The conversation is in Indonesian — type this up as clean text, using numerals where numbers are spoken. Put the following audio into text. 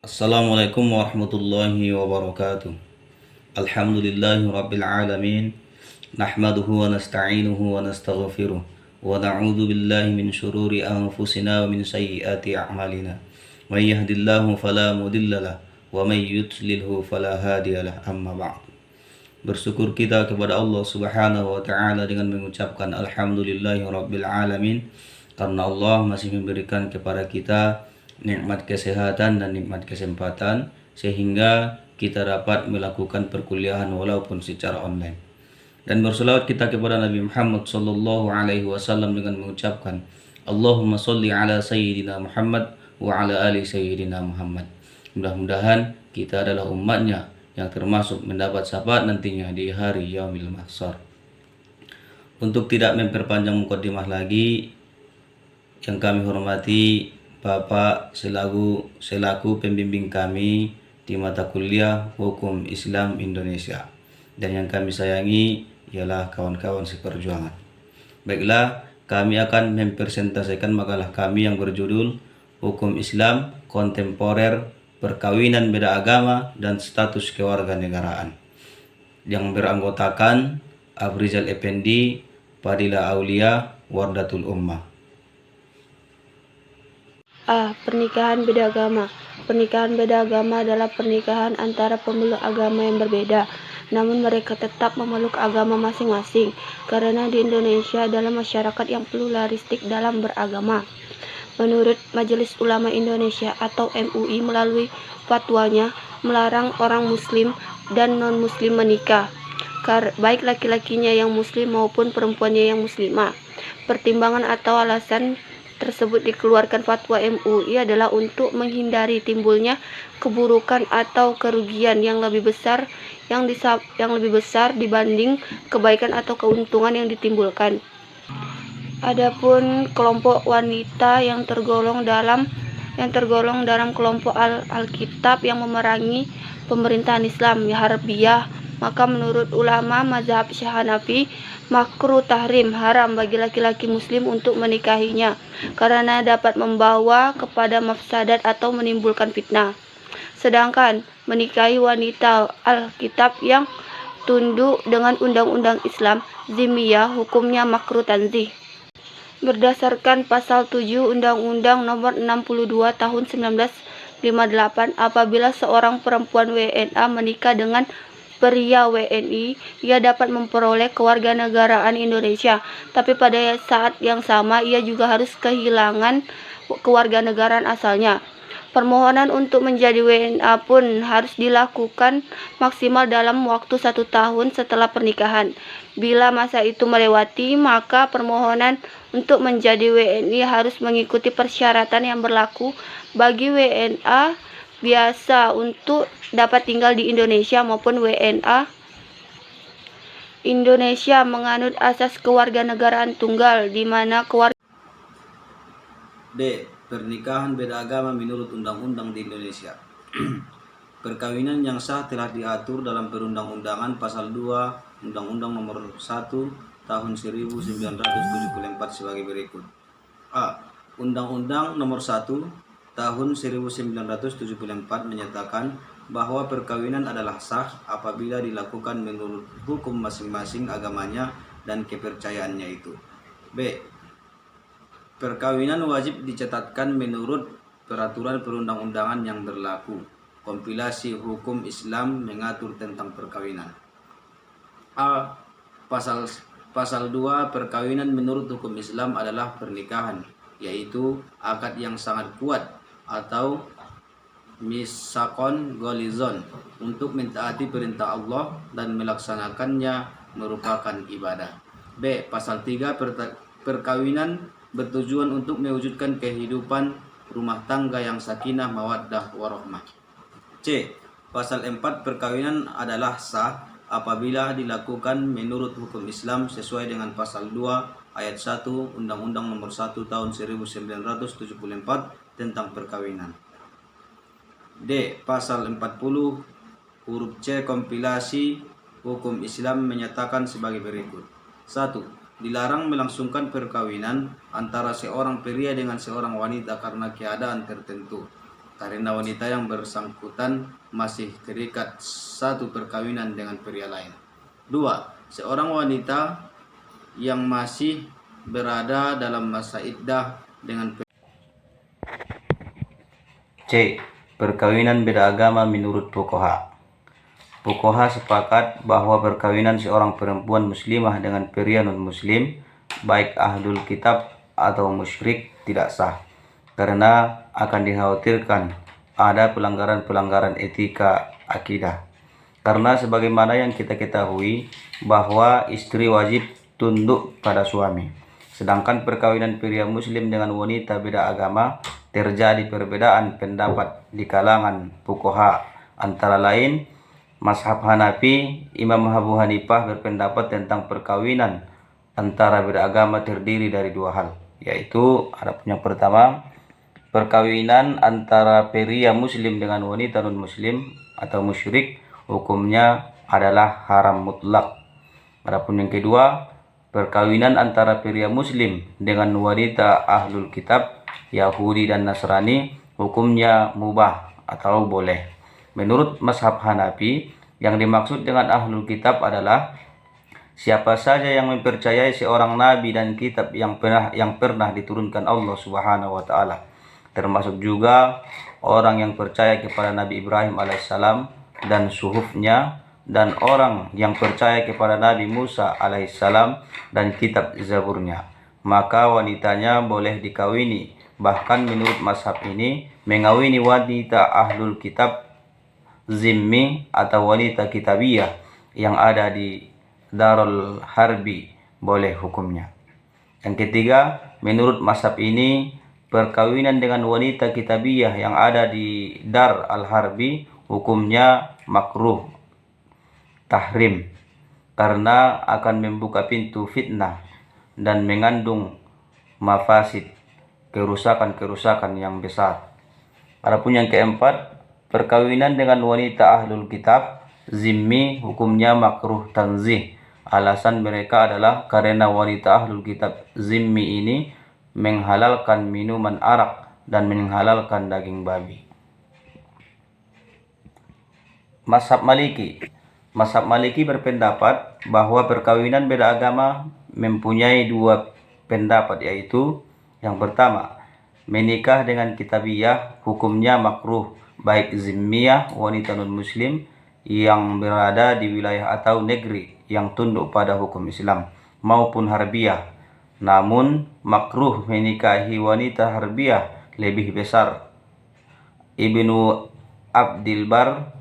Assalamualaikum warahmatullahi wabarakatuh. Alhamdulillahi rabbil alamin. Nahmaduhu wa nasta'inuhu wa nastaghfiruh. Wa na'udzu billahi min syururi anfusina wa min sayyiati a'malina. May yahdihillahu fala mudhillalah wa may yudlilhu fala hadiyalah. Amma ba'd. Bersyukur kita kepada Allah Subhanahu wa taala dengan mengucapkan alhamdulillahi rabbil alamin, karena Allah masih memberikan kepada kita nikmat kesehatan dan nikmat kesempatan sehingga kita dapat melakukan perkuliahan walaupun secara online. Dan berselawat kita kepada Nabi Muhammad sallallahu alaihi wasallam dengan mengucapkan Allahumma sholli ala sayyidina Muhammad wa ala ali sayyidina Muhammad. Mudah-mudahan kita adalah umatnya yang termasuk mendapat syafaat nantinya di hari yaumil mahsyar. Untuk tidak memperpanjang mukadimah lagi, yang kami hormati Bapak selaku pembimbing kami di mata kuliah Hukum Islam Indonesia, dan yang kami sayangi ialah kawan-kawan seperjuangan. Baiklah, kami akan mempresentasikan makalah kami yang berjudul Hukum Islam Kontemporer, Perkawinan Beda Agama dan Status Kewarganegaraan, yang beranggotakan Afrizal Effendi, Fadila Aulia, Wardatul Ummah. A. Pernikahan beda agama. Pernikahan beda agama adalah pernikahan antara pemeluk agama yang berbeda, namun mereka tetap memeluk agama masing-masing, karena di Indonesia adalah masyarakat yang pluralistik dalam beragama. Menurut Majelis Ulama Indonesia atau MUI melalui fatwanya melarang orang muslim dan non-muslim menikah, baik laki-lakinya yang muslim maupun perempuannya yang muslimah. Pertimbangan atau alasan tersebut dikeluarkan fatwa MUI adalah untuk menghindari timbulnya keburukan atau kerugian yang lebih besar dibanding kebaikan atau keuntungan yang ditimbulkan. Adapun kelompok wanita yang tergolong dalam kelompok Alkitab yang memerangi pemerintahan Islam Harbiyah, maka menurut ulama mazhab Hanafi makruh tahrim, haram bagi laki-laki muslim untuk menikahinya karena dapat membawa kepada mafsadat atau menimbulkan fitnah. Sedangkan menikahi wanita Alkitab yang tunduk dengan undang-undang Islam Zimiyah hukumnya makruh tanzih. Berdasarkan pasal 7 Undang-Undang Nomor 62 Tahun 1958, apabila seorang perempuan WNA menikah dengan pria WNI, ia dapat memperoleh kewarganegaraan Indonesia, tapi pada saat yang sama ia juga harus kehilangan kewarganegaraan asalnya. Permohonan untuk menjadi WNA pun harus dilakukan maksimal dalam waktu 1 tahun setelah pernikahan. Bila masa itu melewati, maka permohonan untuk menjadi WNI harus mengikuti persyaratan yang berlaku bagi WNA biasa untuk dapat tinggal di Indonesia maupun WNA Indonesia menganut asas kewarganegaraan tunggal, di mana D. Pernikahan beda agama menurut undang-undang di Indonesia. Perkawinan yang sah telah diatur dalam perundang-undangan pasal 2 Undang-Undang Nomor 1 Tahun 1974 sebagai berikut. A. Undang-Undang Nomor 1 Tahun 1974 menyatakan bahwa perkawinan adalah sah apabila dilakukan menurut hukum masing-masing agamanya dan kepercayaannya itu. B. Perkawinan wajib dicatatkan menurut peraturan perundang-undangan yang berlaku. Kompilasi hukum Islam mengatur tentang perkawinan. A. Pasal 2 perkawinan menurut hukum Islam adalah pernikahan, yaitu akad yang sangat kuat atau misakon golizon untuk mentaati perintah Allah dan melaksanakannya merupakan ibadah. B. Pasal 3 perkawinan bertujuan untuk mewujudkan kehidupan rumah tangga yang sakinah, mawaddah, warahmah. C. Pasal 4 perkawinan adalah sah apabila dilakukan menurut hukum Islam sesuai dengan pasal 2 ayat 1 Undang-Undang Nomor 1 Tahun 1974 tentang perkawinan. D. Pasal 40 huruf C kompilasi hukum Islam menyatakan sebagai berikut. 1. Dilarang melangsungkan perkawinan antara seorang pria dengan seorang wanita karena keadaan tertentu. karena wanita yang bersangkutan masih terikat satu perkawinan dengan pria lain. 2. Seorang wanita yang masih berada dalam masa iddah dengan C. Perkawinan beda agama menurut fuqaha. Fuqaha sepakat bahwa perkawinan seorang perempuan muslimah dengan pria non-muslim, baik ahlul kitab atau musyrik, tidak sah, karena akan dikhawatirkan ada pelanggaran-pelanggaran etika akidah. Karena sebagaimana yang kita ketahui bahwa istri wajib tunduk pada suami, sedangkan perkawinan pria muslim dengan wanita beda agama terjadi perbedaan pendapat di kalangan fuqaha. Antara lain, mazhab Hanafi, Imam Abu Hanifah berpendapat tentang perkawinan antara beda agama terdiri dari dua hal, yaitu yang pertama, perkawinan antara pria muslim dengan wanita non muslim atau musyrik hukumnya adalah haram mutlak. Adapun yang kedua, perkawinan antara pria muslim dengan wanita ahlul kitab, Yahudi dan Nasrani hukumnya mubah atau boleh. Menurut mazhab Hanafi, yang dimaksud dengan ahlul kitab adalah siapa saja yang mempercayai seorang nabi dan kitab yang pernah diturunkan Allah Subhanahu wa taala, termasuk juga orang yang percaya kepada Nabi Ibrahim alaihissalam dan suhufnya, dan orang yang percaya kepada Nabi Musa alaihissalam dan kitab Zaburnya, maka wanitanya boleh dikawini. Bahkan menurut mazhab ini, mengawini wanita ahlul kitab zimmi atau wanita kitabiyah yang ada di Darul Harbi boleh hukumnya. Yang ketiga, menurut mazhab ini, perkawinan dengan wanita kitabiyah yang ada di Dar al-Harbi hukumnya makruh, tahrim, karena akan membuka pintu fitnah dan mengandung mafasid, kerusakan-kerusakan yang besar. Adapun yang keempat, perkawinan dengan wanita ahlul kitab zimmi hukumnya makruh tanzih. Alasan mereka adalah karena wanita ahlul kitab zimmi ini menghalalkan minuman arak dan menghalalkan daging babi. Mazhab Maliki berpendapat bahwa perkawinan beda agama mempunyai dua pendapat, yaitu yang pertama, menikah dengan kitabiyah hukumnya makruh, baik zimmiyah wanita non muslim yang berada di wilayah atau negeri yang tunduk pada hukum Islam, maupun harbiyah. Namun makruh menikahi wanita harbiyah lebih besar. Ibnu Abdil Bar